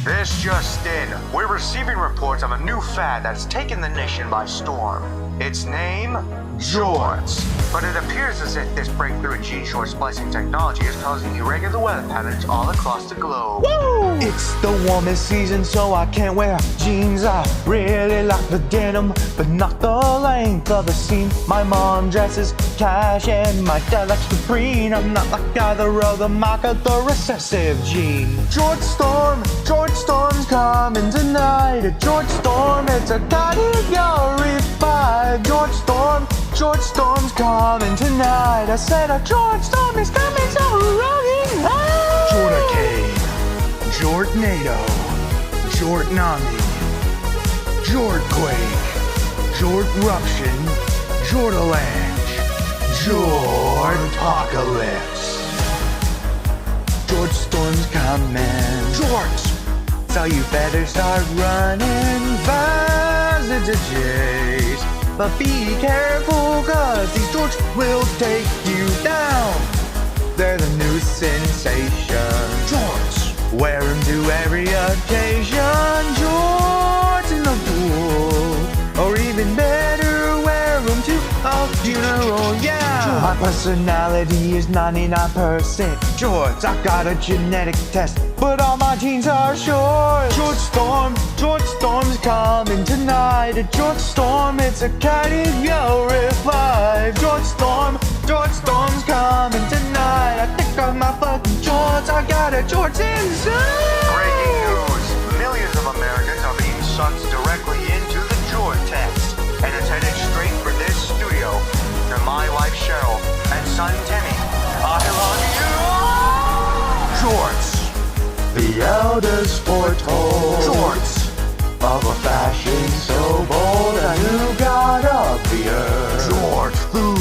This just in. We're receiving reports of a new fad that's taken the nation by storm. Its name? Jorts. But it appears as if this breakthrough in gene short splicing technology is causing irregular weather patterns all across the globe. Woo! It's the warmest season, so I can't wear jeans. I really like the denim, but not the length of the seam. My mom dresses cash and my dad likes to preen. I'm not like either of them, I got the recessive gene. Jort Storm's coming tonight. A Jort Storm, it's a category 5. Jort Storm's coming tonight. I said a Jort Storm is coming, so running high. Jortacade, Jortnado, Jortnami, Jortquake, Jortruption, Jortalanche, Jortapocalypse. Jort Storm's coming. Jorts! So you better start running fast into J's. But be careful, cause these jorts will take you down. They're the new sensation. Jorts! Wear them to every occasion. Jorts in the pool. Or even better, wear them to a funeral, yeah. My personality is 99% jorts. I got a genetic test, but all my genes are short. Jort Storm's coming tonight. A Jort Storm, it's a category 5. Jort Storm's coming tonight. I think of my fucking jorts. I got a jorts inside. Breaking news. Millions of Americans are being sucked directly into the Jortex. And it's headed straight for this studio. To my wife Cheryl and son Timmy. I love you. Jorts, the elders foretold. Jorts! Of a fashion so bold, a new god of the earth. Jort, the